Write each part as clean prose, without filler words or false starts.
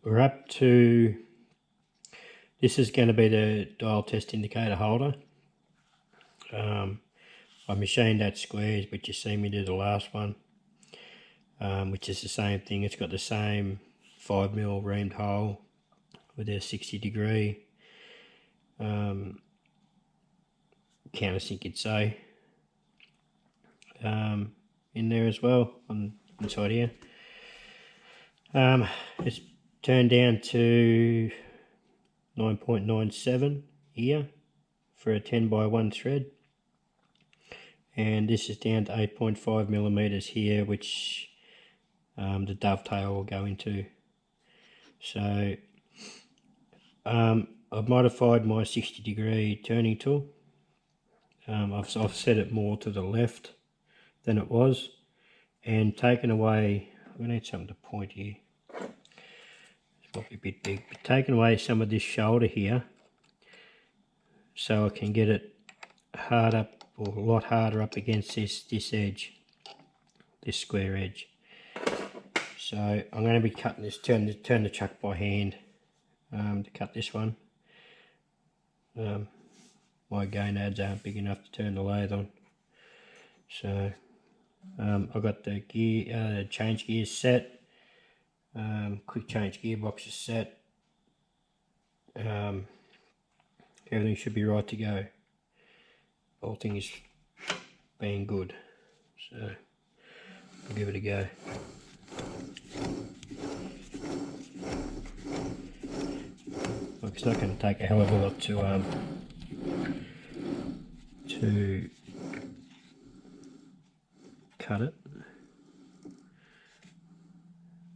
we're up to, this is going to be the dial test indicator holder. I machined that squares, but you see me do the last one, which is the same thing. It's got the same 5mm reamed hole with a 60-degree countersink, you'd say, in there as well on inside here. It's turned down to 9.97 here for a 10x1 thread, and this is down to 8.5mm here, which the dovetail will go into. So I've modified my 60-degree turning tool. I've set it more to the left than it was, and taken away, we need something to point here, this might be a bit big, but taken away some of this shoulder here so I can get it hard up, or a lot harder up against this edge, this square edge. So I'm going to be cutting this, turn the chuck by hand to cut this one. My gonads aren't big enough to turn the lathe on, so I've got the gear, change gears set, quick change gearboxes set. Everything should be right to go. Bolting is being good, so I'll give it a go. Look, it's not going to take a hell of a lot to cut it.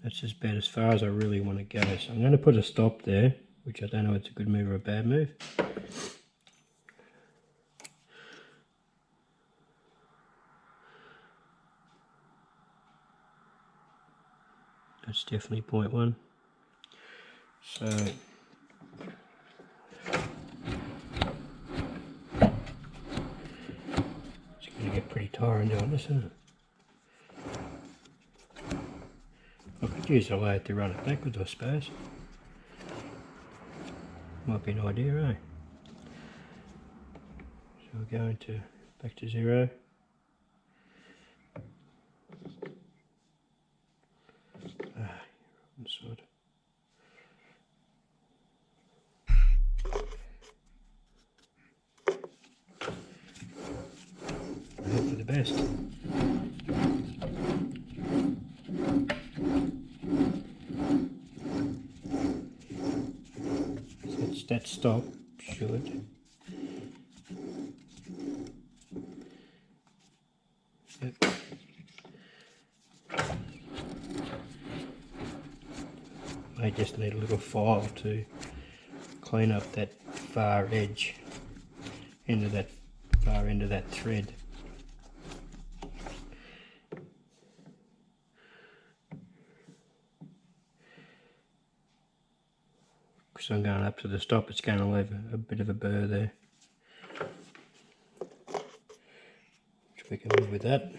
That's just about as far as I really want to go. So I'm going to put a stop there, which I don't know if it's a good move or a bad move. That's definitely 0.1. So it's going to get pretty tiring doing this, isn't it? I could use a lathe to run it backwards, I suppose. Might be an idea, eh? So we're going to back to 0. Side. Hope for the best. So that stop should. Yep. I just need a little file to clean up that far edge, into that far end of that thread. Because I'm going up to the stop, it's going to leave a bit of a burr there. Which we can live with that.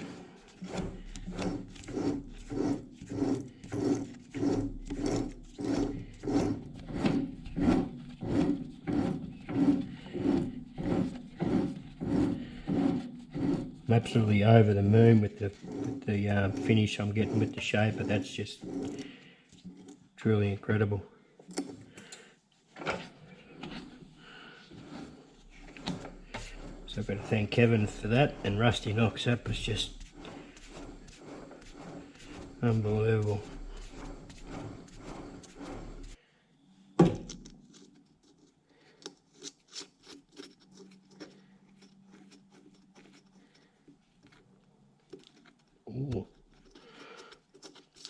I'm absolutely over the moon with the finish I'm getting with the shaper. That's just truly incredible. So I've got to thank Kevin for that, and Rusty Knox. That was just unbelievable. Ooh.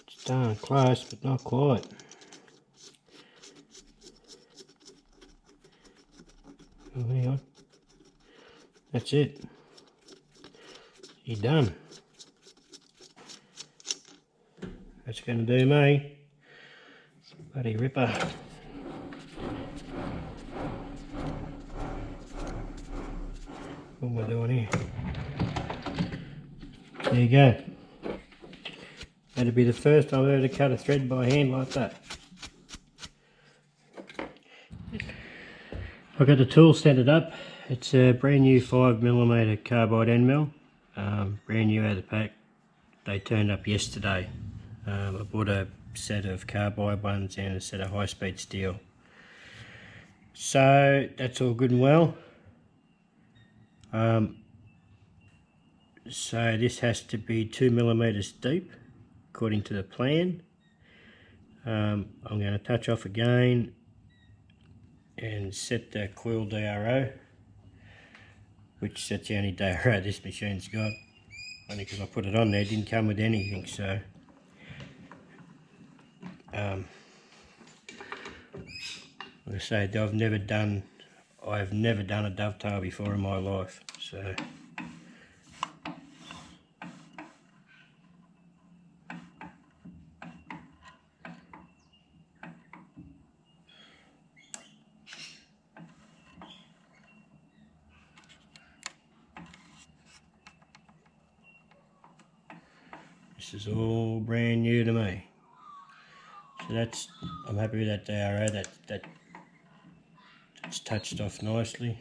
It's darn close, but not quite. Oh, hang on. That's it. You're done. That's going to do me. Bloody ripper. What am I doing here? There you go. That'd be the first time I've ever cut a thread by hand like that. I've got the tool set up. It's a brand new 5mm carbide end mill, brand new out of the pack. They turned up yesterday. I bought a set of carbide ones and a set of high-speed steel. So that's all good and well. So this has to be 2mm deep according to the plan. I'm going to touch off again and set the coil DRO, which that's the only DRO this machine's got, only because I put it on there. It didn't come with anything, so like I say, I've never done a dovetail before in my life, so this is all brand new to me. So I'm happy with that DRO. That's touched off nicely.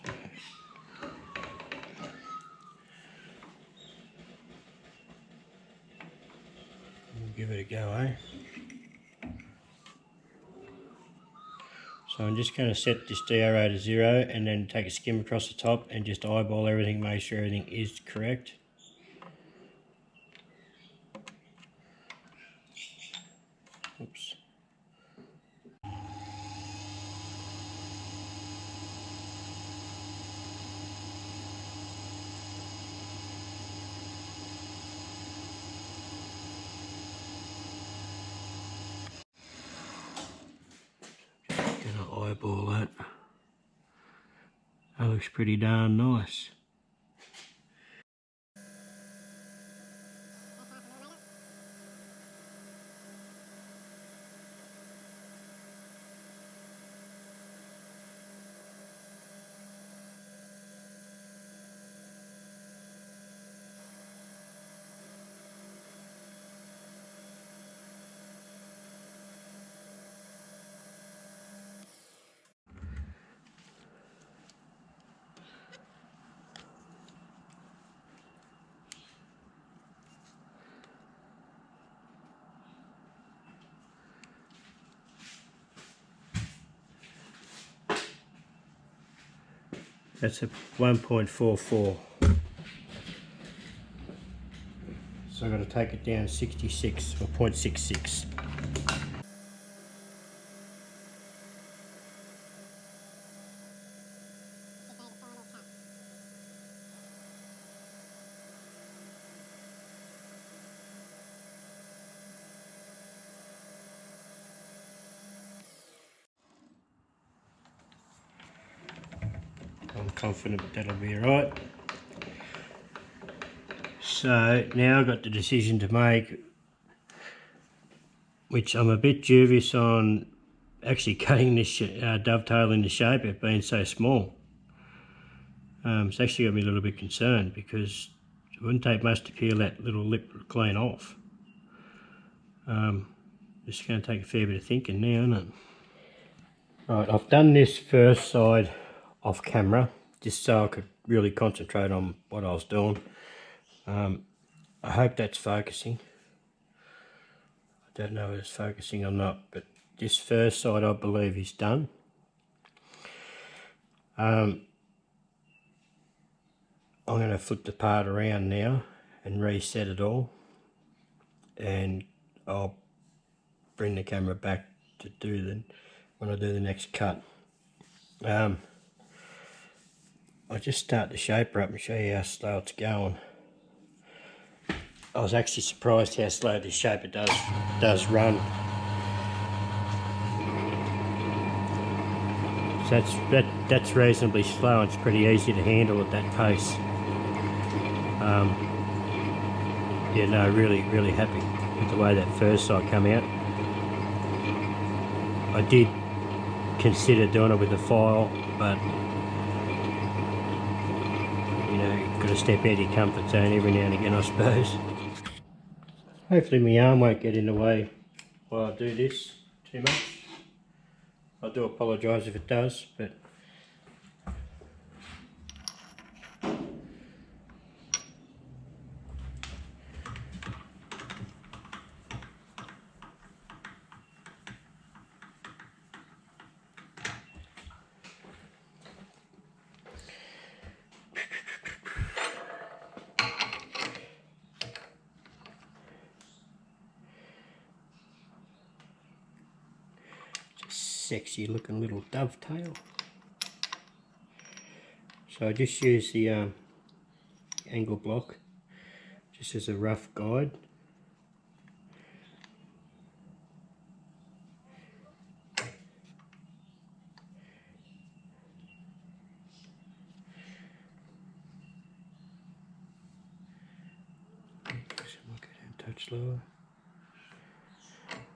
So, we'll give it a go, eh? So I'm just going to set this DRO to 0 and then take a skim across the top and just eyeball everything, make sure everything is correct. Oops. Gonna eyeball that. That looks pretty darn nice. That's a 1.44. So I've got to take it down 66 or 0.66. I'm confident that'll be alright. So now I've got the decision to make, which I'm a bit dubious on actually cutting this dovetail into shape, it being so small. It's actually got me a little bit concerned because it wouldn't take much to peel that little lip clean off. This is going to take a fair bit of thinking now, isn't it? Right, I've done this first side off camera just so I could really concentrate on what I was doing. I hope that's focusing. I don't know if it's focusing or not, but this first side I believe is done. I'm going to flip the part around now and reset it all, and I'll bring the camera back to do when I do the next cut. I'll just start the shaper up and show you how slow it's going. I was actually surprised how slow this shaper does run. So that's reasonably slow, and it's pretty easy to handle at that pace. Yeah, no, really happy with the way that first side come out. I did consider doing it with a file, but you know, you've got to step out of your comfort zone every now and again, I suppose. Hopefully my arm won't get in the way while I do this too much. I do apologise if it does, but sexy looking little dovetail. So I just use the angle block just as a rough guide. Touch lower.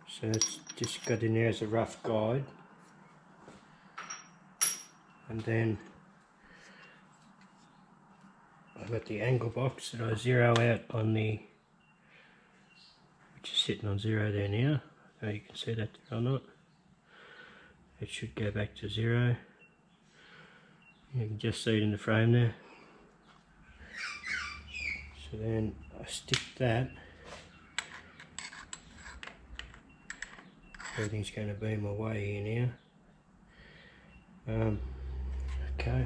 So it's just got in there as a rough guide. And then I've got the angle box that I zero out on the, which is sitting on 0 there now. I don't know if you can see that or not. It should go back to 0. You can just see it in the frame there. So then I stick that. Everything's going to be my way in here. Okay.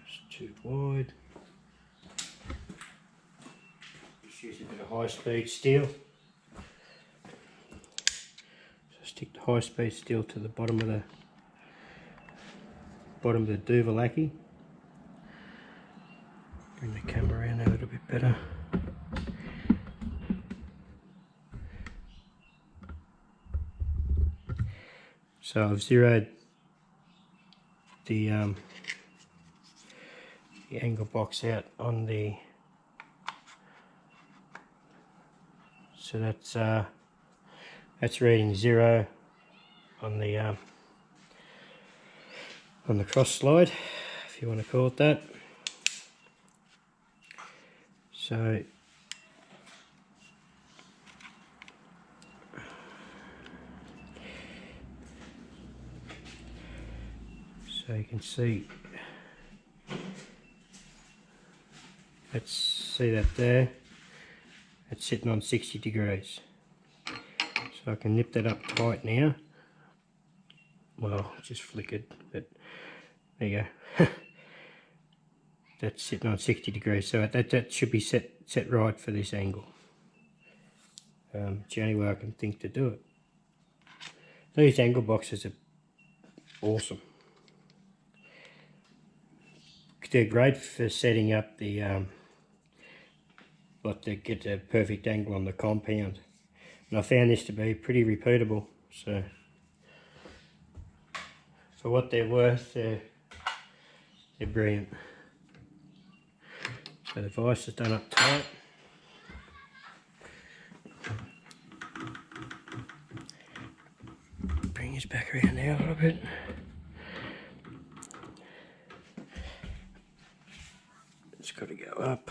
It's too wide. Just use a bit of high speed steel. So stick the high speed steel to the bottom of the Duvalaki. Bring the camera around a little bit better. So I've zeroed the angle box out on the, so that's reading 0 on the cross slide, if you want to call it that. So you can see, let's see that there, it's sitting on 60 degrees. So I can nip that up tight now. Well, it just flickered, but there you go. That's sitting on 60 degrees, so that should be set right for this angle. It's the only way I can think to do it. These angle boxes are awesome. They're great for setting up the to get a perfect angle on the compound, and I found this to be pretty repeatable. So for what they're worth, they're brilliant. So the vise is done up tight. Bring this back around there a little bit. It's got to go up.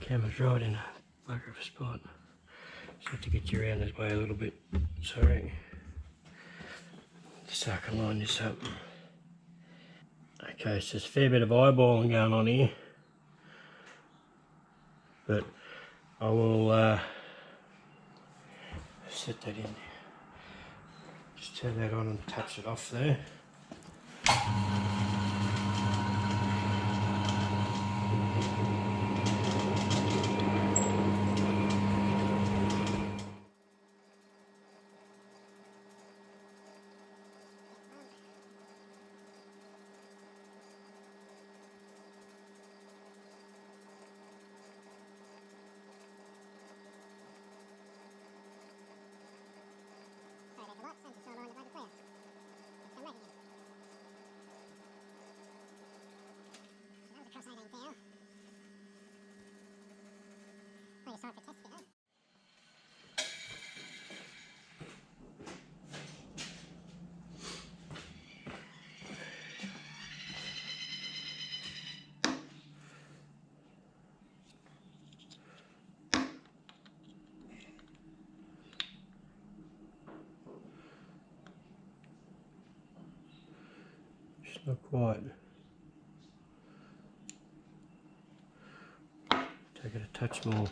Camera's right in a bugger of a spot. Just have to get you around this way a little bit. Sorry. So I can line this up. Okay, so there's a fair bit of eyeballing going on here. But I will set that in. Just turn that on and touch it off there. So there's a lot, so line the clear. Come back again. Not quite. Take it a touch more.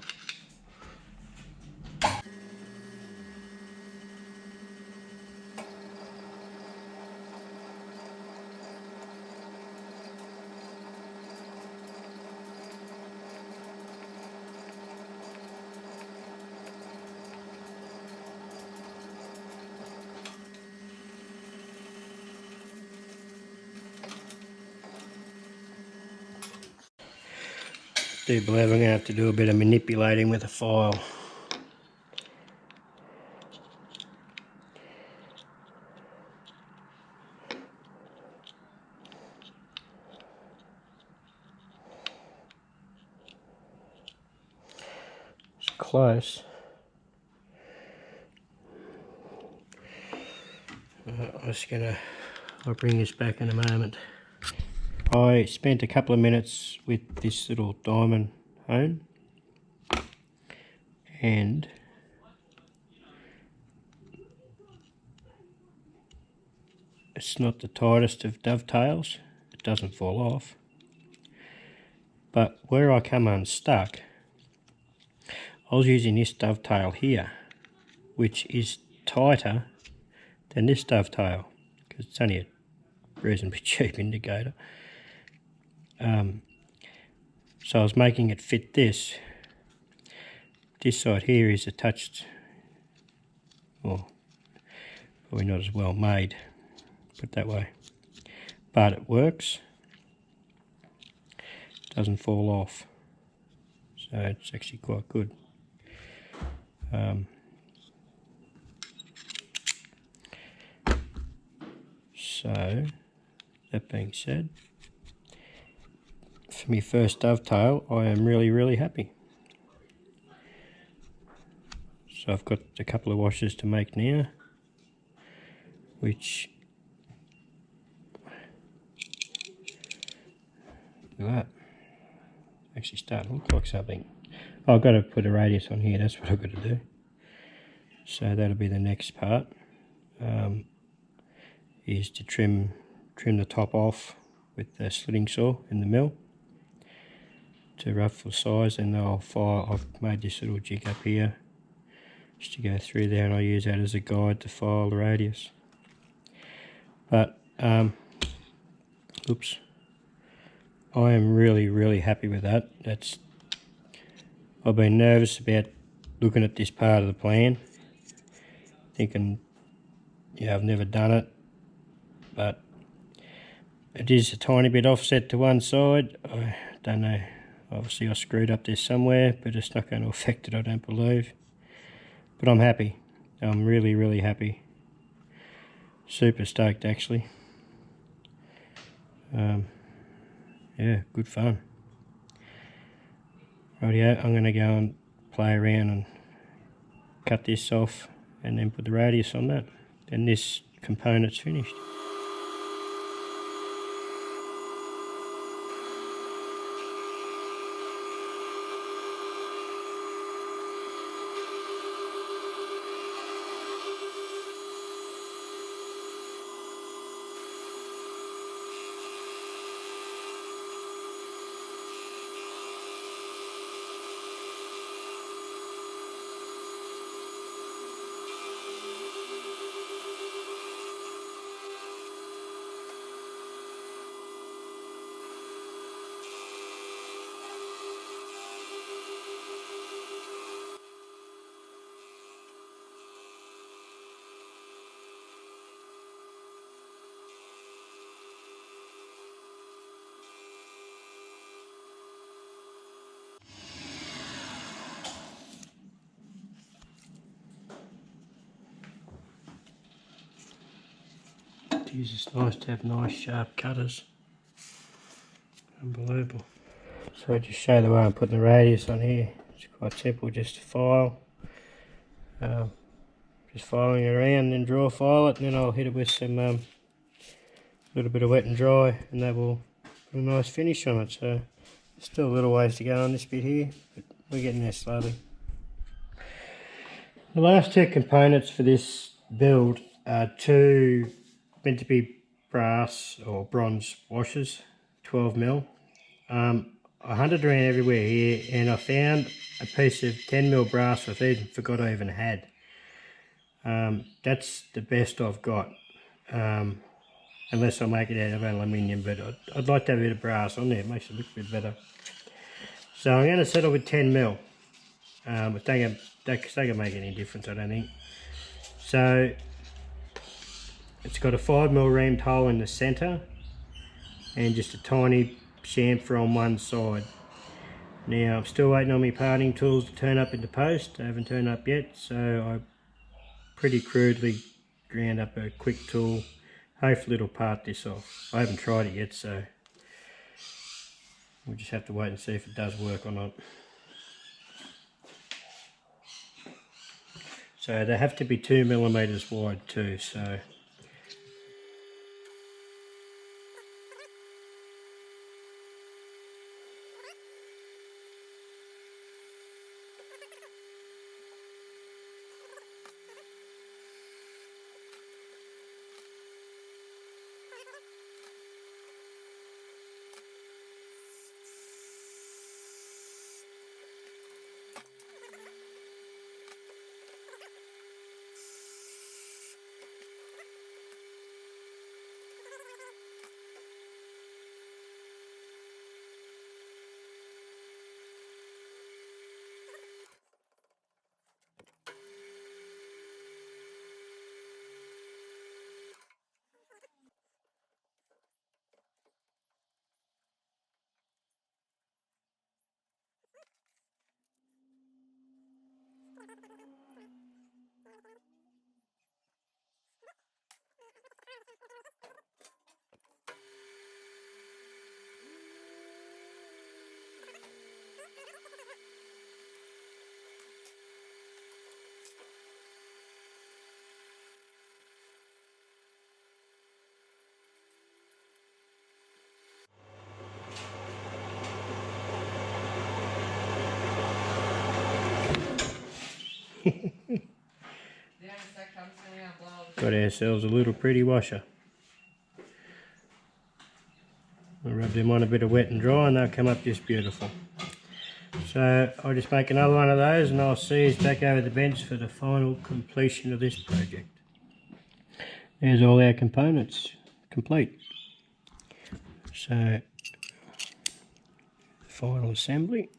I do believe I'm going to have to do a bit of manipulating with a file. It's close. I'll bring this back in a moment. I spent a couple of minutes with this little diamond hone, and it's not the tightest of dovetails. It doesn't fall off. But where I come unstuck, I was using this dovetail here, which is tighter than this dovetail, because it's only a reasonably cheap indicator. So I was making it fit this. This side here is a touch, well, probably not as well made, put it that way. But it works. It doesn't fall off. So it's actually quite good. So, that being said, for my first dovetail, I am really happy. So I've got a couple of washes to make now, which, look at that, actually starting to look like something. I've got to put a radius on here, that's what I've got to do. So that'll be the next part, is to trim the top off with the slitting saw in the mill to rough the size, and I'll file. I've made this little jig up here just to go through there, and I use that as a guide to file the radius. But oops, I am really happy with that. I've been nervous about looking at this part of the plan, thinking, yeah, I've never done it, but it is a tiny bit offset to one side. I don't know, obviously I screwed up this somewhere, but it's not going to affect it, I don't believe. But I'm happy. I'm really happy. Super stoked, actually. Yeah, good fun. Rightio, I'm going to go and play around and cut this off and then put the radius on that. Then this component's finished. It's nice to have nice sharp cutters. Unbelievable. So I just show the way I'm putting the radius on here. It's quite simple, just to file. Just filing it around, then draw file it, and then I'll hit it with some little bit of wet and dry, and that will put a nice finish on it. So still a little ways to go on this bit here, but we're getting there slowly. The last two components for this build are two meant to be brass or bronze washers, 12 mil. I hunted around everywhere here and I found a piece of 10 mil brass I forgot I even had. That's the best I've got, unless I make it out of aluminium, but I'd like to have a bit of brass on there. It makes it look a bit better. So I'm going to settle with 10 mil. But they can make any difference, I don't think. So it's got a 5 mil reamed hole in the centre and just a tiny chamfer on one side. Now I'm still waiting on my parting tools to turn up in the post. They haven't turned up yet, so I pretty crudely ground up a quick tool. Hopefully it'll part this off. I haven't tried it yet, so we'll just have to wait and see if it does work or not. So they have to be 2 millimeters wide too, so got ourselves a little pretty washer. We'll rub them on a bit of wet and dry and they'll come up just beautiful. So I'll just make another one of those and I'll see us back over the bench for the final completion of this project. There's all our components complete. So final assembly.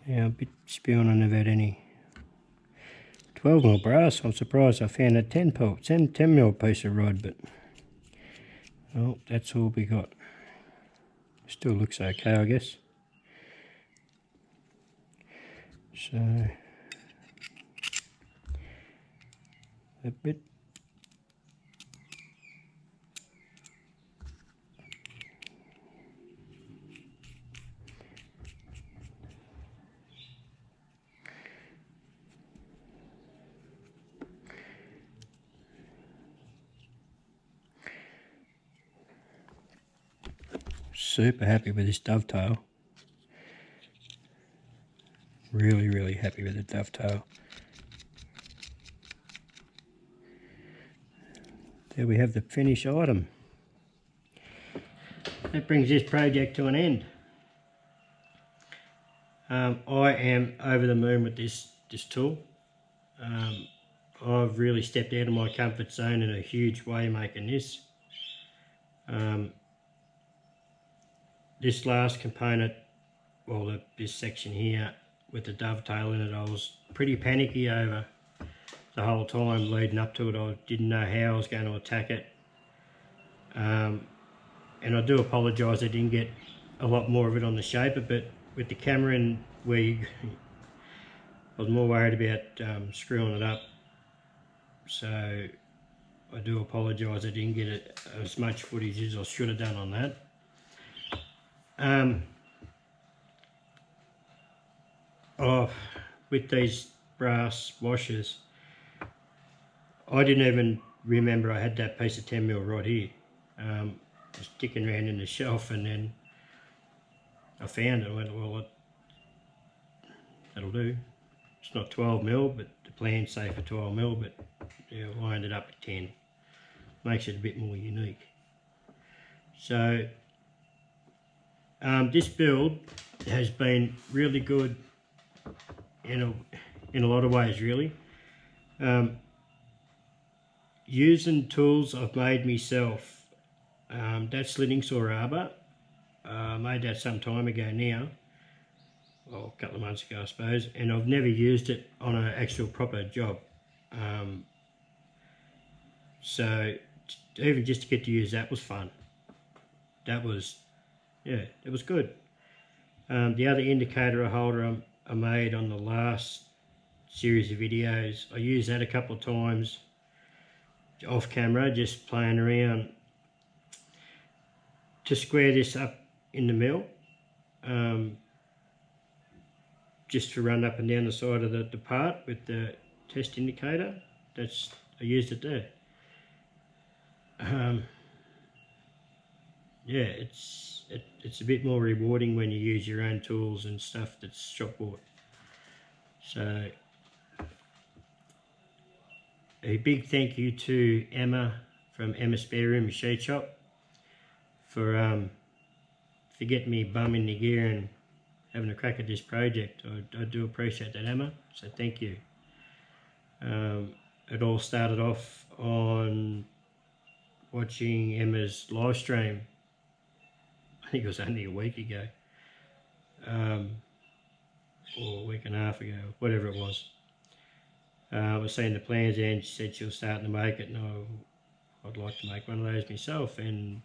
Now a bit spewing on about any 12 mil brass. I'm surprised I found a 10 mil piece of rod, but well, that's all we got. Still looks okay, I guess. So a bit. Super happy with this dovetail. Really happy with the dovetail. There we have the finished item. That brings this project to an end. I am over the moon with this tool. I've really stepped out of my comfort zone in a huge way making this. This last component, well, this section here with the dovetail in it, I was pretty panicky over the whole time leading up to it. I didn't know how I was going to attack it. And I do apologise I didn't get a lot more of it on the shaper, but with the camera in where I was more worried about screwing it up. So I do apologise I didn't get as much footage as I should have done on that. With these brass washers, I didn't even remember I had that piece of 10 mil right here. Just kicking around in the shelf, and then I found it. I went, well, that'll do. It's not 12 mil, but the plan's say for 12 mil, but yeah, I ended up at 10. makes it a bit more unique. So this build has been really good in a lot of ways, really. Using tools I've made myself. That slitting saw arbor, I made that some time ago now, well, a couple of months ago I suppose, and I've never used it on an actual proper job. So even just to get to use that was fun. That was, yeah, it was good. The other indicator holder I made on the last series of videos, I used that a couple of times off camera, just playing around to square this up in the mill, just to run up and down the side of the part with the test indicator. I used it there. Yeah, it's a bit more rewarding when you use your own tools and stuff that's shop bought. So a big thank you to Emma from Emma's Spare Room Machine Shop for getting me bum in the gear and having a crack at this project. I do appreciate that, Emma, so thank you. It all started off on watching Emma's live stream. I think it was only a week ago, or a week and a half ago, whatever it was. I was seeing the plans and she said she was starting to make it, and I'd like to make one of those myself, and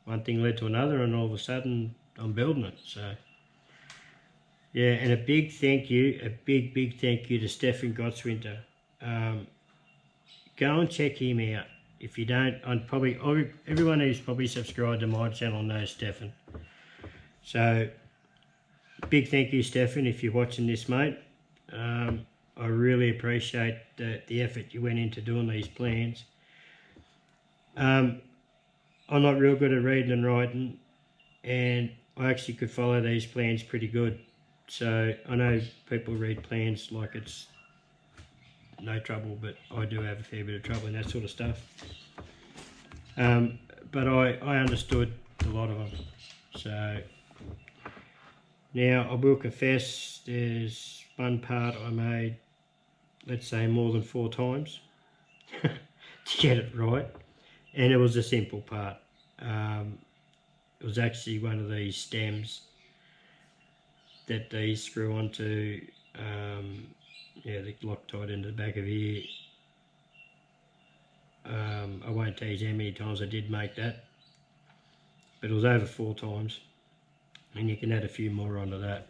one thing led to another, and all of a sudden I'm building it. So yeah, and a big thank you, a big thank you to Stefan Gottswinter. Go and check him out. If you don't, everyone who's probably subscribed to my channel knows Stefan. So big thank you, Stefan, if you're watching this, mate. I really appreciate the effort you went into doing these plans. I'm not real good at reading and writing, and I actually could follow these plans pretty good. So I know people read plans like it's no trouble, but I do have a fair bit of trouble in that sort of stuff. But I understood a lot of them. So now I will confess, there's one part I made, let's say, more than 4 times to get it right, and it was a simple part. It was actually one of these stems that these screw onto. Yeah, the Loctite into the back of here. I won't tell you how many times I did make that, but it was over 4 times, and you can add a few more onto that.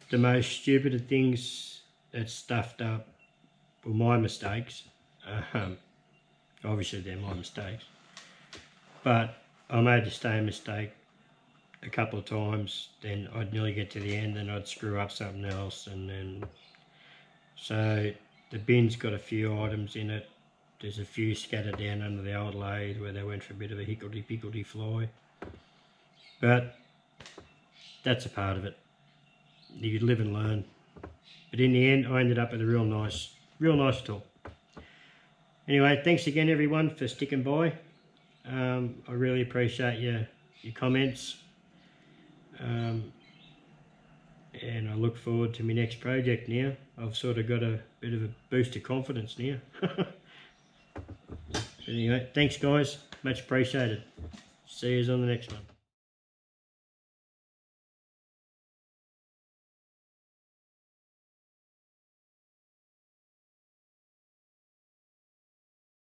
The most stupid things that stuffed up were my mistakes. Obviously they're my mistakes, but I made the same mistake a couple of times, then I'd nearly get to the end and I'd screw up something else, and then so the bin's got a few items in it. There's a few scattered down under the old lathe where they went for a bit of a hickledy-pickledy fly, but that's a part of it. You live and learn. But in the end, I ended up with a real nice tool. Anyway, thanks again everyone for sticking by. I really appreciate your comments, and I look forward to my next project now. I've sort of got a bit of a boost of confidence now. Anyway, thanks guys, much appreciated. See you on the next one.